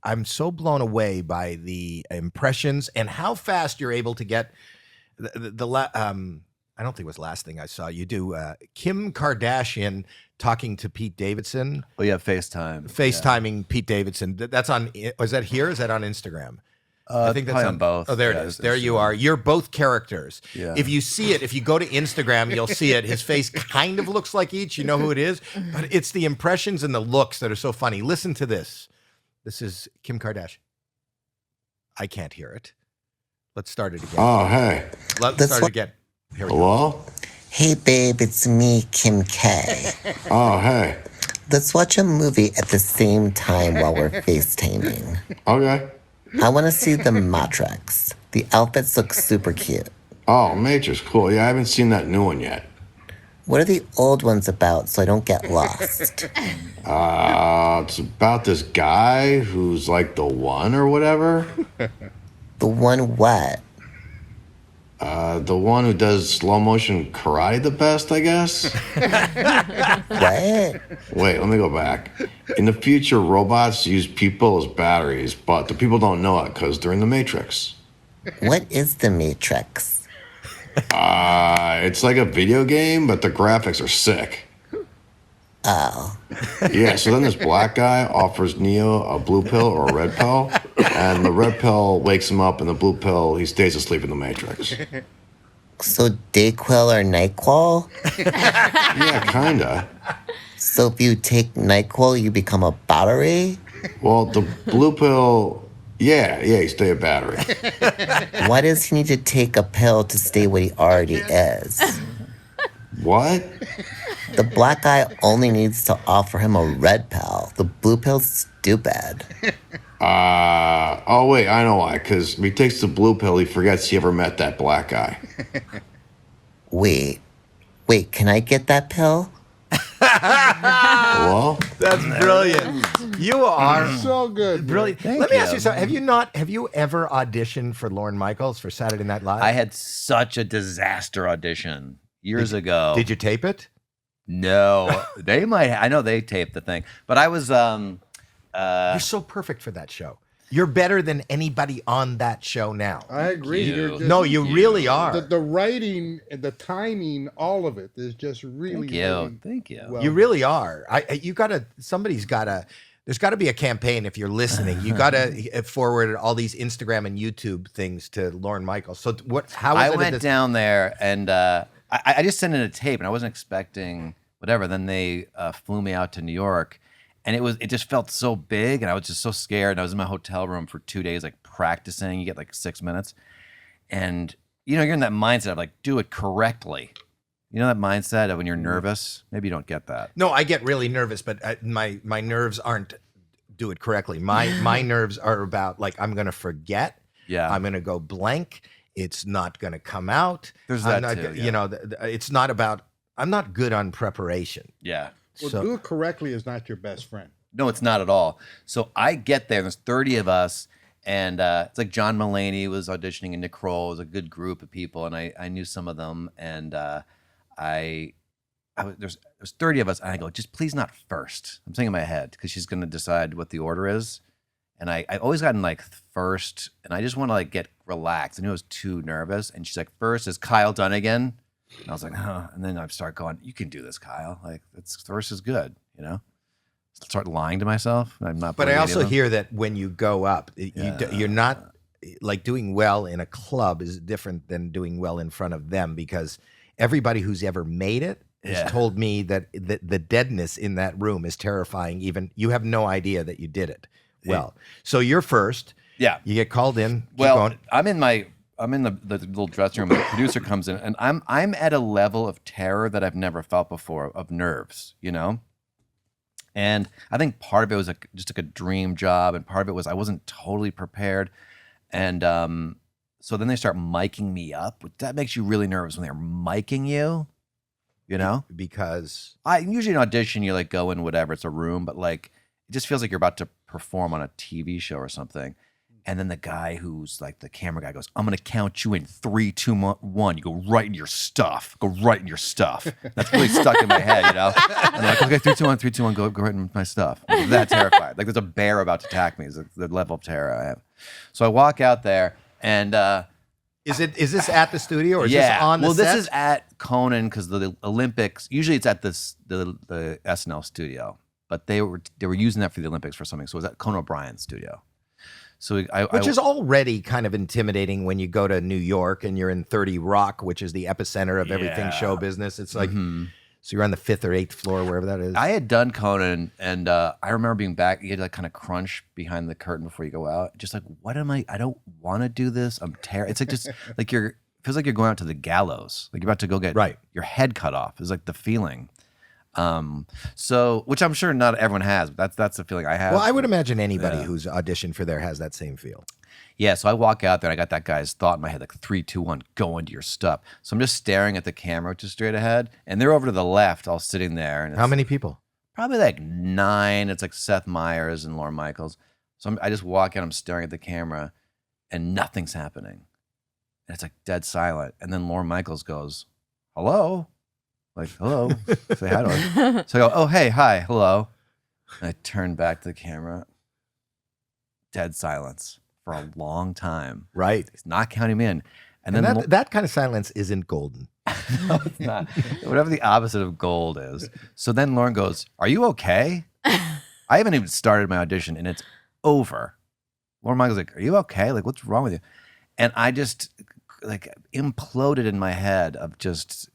I'm so blown away by the impressions and how fast you're able to get I don't think it was the last thing I saw you do. Kim Kardashian talking to Pete Davidson. Oh yeah, FaceTiming Pete Davidson. That's on. Is that here? Is that on Instagram? I think that's on both. Oh, there it is. There you are. You're both characters. Yeah. If you see it, if you go to Instagram, you'll see it. His face kind of looks like each. You know who it is, but it's the impressions and the looks that are so funny. Listen to this. This is Kim Kardashian. I can't hear it. Let's start it again. Oh, hey. Let's start it again. Here we Hello? go. Hey, babe, it's me, Kim K. Oh, hey. Let's watch a movie at the same time while we're FaceTiming. Okay. I want to see the Matrix. The outfits look super cute. Oh, Matrix, cool. Yeah, I haven't seen that new one yet. What are the old ones about so I don't get lost? It's about this guy who's like the one or whatever. The one what? The one who does slow motion karate the best, I guess. What? Wait, let me go back. In the future, robots use people as batteries, but the people don't know it because they're in the Matrix. What is the Matrix? It's like a video game, but the graphics are sick. Oh. Yeah, so then this black guy offers Neo a blue pill or a red pill, and the red pill wakes him up, and the blue pill, he stays asleep in the Matrix. So Dayquil or NyQuil? Yeah, kinda. So if you take NyQuil, you become a battery? Well, the blue pill, yeah, you stay a battery. Why does he need to take a pill to stay what he already is? What? The black guy only needs to offer him a red pill. The blue pill's stupid. Oh wait, I know why. Because if he takes the blue pill, he forgets he ever met that black guy. Wait, can I get that pill? Hello? That's brilliant. You are So good. brilliant. Let me ask you something. Have you ever auditioned for Lorne Michaels for Saturday Night Live? I had such a disaster audition years ago. Did you tape it? No, they might. I know they taped the thing, but I was. You're so perfect for that show. You're better than anybody on that show now. I agree. You. You're just- No, you really are. The writing, and the timing, all of it is just really. Thank you. well- You really are. There's got to be a campaign if you're listening. You got to forward all these Instagram and YouTube things to Lorne Michaels. So how was I it? went down there and I just sent in a tape and I wasn't expecting whatever. Then they flew me out to New York, and it just felt so big, and I was just so scared. And I was in my hotel room for 2 days, like practicing. You get like 6 minutes, and you're in that mindset of like, do it correctly. You know that mindset of when you're nervous? Maybe you don't get that. No, I get really nervous, but my nerves aren't do it correctly. My nerves are about like I'm going to forget. Yeah. I'm going to go blank. It's not going to come out. There's I'm that not, too, yeah. It's not about. I'm not good on preparation. Yeah. Well, So do it correctly is not your best friend. No, it's not at all. So I get there, and there's 30 of us, and it's like John Mulaney was auditioning, and Nick Kroll. It was a good group of people, and I knew some of them, and there's 30 of us, and I go, just please not first. I'm saying in my head, because she's going to decide what the order is. And I always gotten like first, and I just want to like get relaxed. I knew I was too nervous, and she's like, first is Kyle Dunnigan. And I was like, huh. And then I start going, you can do this, Kyle. Like, first is good, Start lying to myself. I'm not. But I believing also them. hear that when you go up, you're not like doing well in a club is different than doing well in front of them, because everybody who's ever made it has told me that the deadness in that room is terrifying. Even you have no idea that you did it well. So you're first. Yeah. You get called in. Keep Well, going. I'm in the little dressing room. The producer comes in, and I'm at a level of terror that I've never felt before, of nerves, And I think part of it was just like a dream job, and part of it was I wasn't totally prepared. And so then they start miking me up. That makes you really nervous when they're miking you, Because I usually an audition, you like go in whatever, it's a room, but like it just feels like you're about to perform on a TV show or something. And then the guy who's like the camera guy goes, I'm going to count you in 3, 2, 1. You go right in your stuff. Go right in your stuff. That's really stuck in my head, you know? And I'm like, okay, 3, 2, 1, 3, 2, 1, go right in my stuff. I'm that terrified. Like there's a bear about to attack me. It's the level of terror I have. So I walk out there and is this at the studio or is yeah. this on the set? This is at Conan because the Olympics, usually it's at the SNL studio, but they were using that for the Olympics for something. So it was at Conan O'Brien's studio. So which is already kind of intimidating when you go to New York and you're in 30 Rock, which is the epicenter of everything show business. It's like, so you're on the 5th or 8th floor, wherever that is. I had done Conan, and I remember being back. You had to like kind of crunch behind the curtain before you go out. Just like, what am I? I don't want to do this. I'm terrified. It's like just like feels like you're going out to the gallows. Like you're about to go get your head cut off. Is like the feeling. So, which I'm sure not everyone has, but that's the feeling I have. Well, I would imagine anybody who's auditioned for there has that same feel. Yeah, so I walk out there and I got that guy's thought in my head, like 3, 2, 1, go into your stuff. So I'm just staring at the camera, which is straight ahead, and they're over to the left, all sitting there. And how many people? Probably like 9. It's like Seth Meyers and Lorne Michaels. So I just walk in, I'm staring at the camera, and nothing's happening. And it's like dead silent. And then Lorne Michaels goes, hello? Like, hello, say hi to him. So I go, oh, hey, hi, hello. And I turn back to the camera. Dead silence for a long time. Right. He's not counting me in. And then that kind of silence isn't golden. No, it's not. Whatever the opposite of gold is. So then Lauren goes, are you okay? I haven't even started my audition and it's over. Lauren Michael's like, are you okay? Like, what's wrong with you? And I just like imploded in my head of just...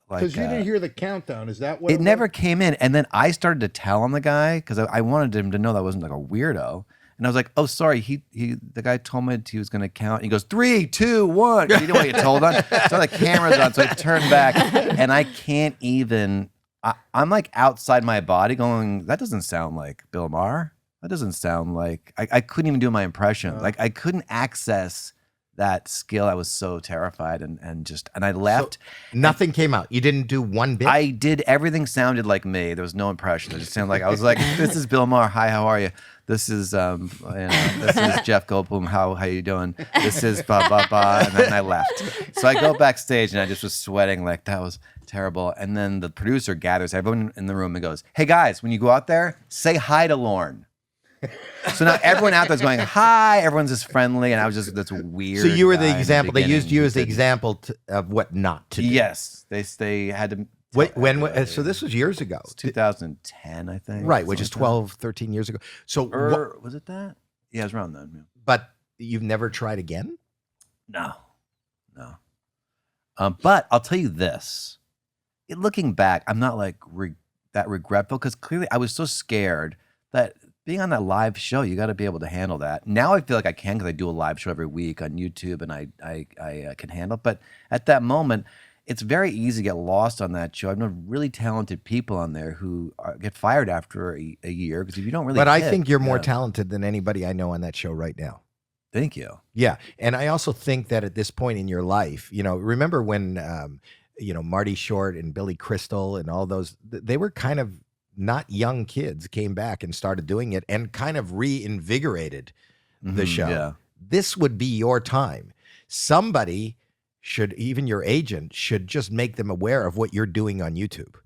Because you didn't hear the countdown. Is that what it never came in? And then I started to tell him the guy because I wanted him to know that I wasn't like a weirdo. And I was like, oh, sorry. The guy told me he was going to count. He goes, 3, 2, 1. You know what you told on? So the camera's on. So I turned back and I can't even, I'm like outside my body going, that doesn't sound like Bill Maher. That doesn't sound like, I couldn't even do my impression. Like I couldn't access that skill. I was so terrified and I left. So nothing came out. You didn't do one bit? I did. Everything sounded like me. There was no impression. It just sounded like, I was like, this is Bill Maher. Hi, how are you? This is this is Jeff Goldblum. How you doing? This is blah, blah, blah. And then I left. So I go backstage and I just was sweating like that was terrible. And then the producer gathers everyone in the room and goes, hey guys, when you go out there, say hi to Lorne. So now everyone out there's going, hi, everyone's just friendly, and I was just this weird. So you were the example. They used you as the example of what not to do. Yes, they had to. Wait, so this was years ago. 2010, I think. Right, which is 12, 13 years ago. So was it that? Yeah, it was around then. Yeah. But you've never tried again? No. But I'll tell you this. Looking back, I'm not like that regretful because clearly I was so scared that being on that live show, you got to be able to handle that. Now I feel like I can because I do a live show every week on YouTube and I can handle it. But at that moment, it's very easy to get lost on that show. I've known really talented people on there who get fired after a year because if you don't really But I think you're more talented than anybody I know on that show right now. Thank you. Yeah. And I also think that at this point in your life, remember when, Marty Short and Billy Crystal and all those, they were kind of not young kids, came back and started doing it and kind of reinvigorated the show. Yeah. This would be your time. Somebody should, even your agent, should just make them aware of what you're doing on YouTube.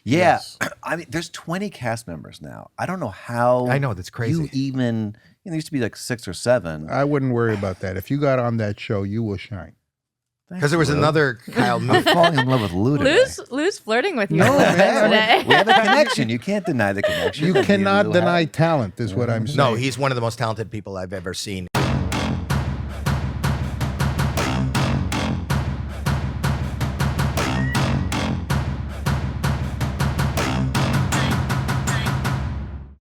Yeah. Yes. I mean, there's 20 cast members now. I don't know how. I know, that's crazy. You even, there used to be like 6 or 7. I wouldn't worry about that. If you got on that show, you will shine. Because there was another Kyle Moon. I'm falling in love with Lou today. Lou's flirting with you. No, man. We have a connection. You can't deny the connection. You cannot deny talent, is what I'm saying. No, he's one of the most talented people I've ever seen.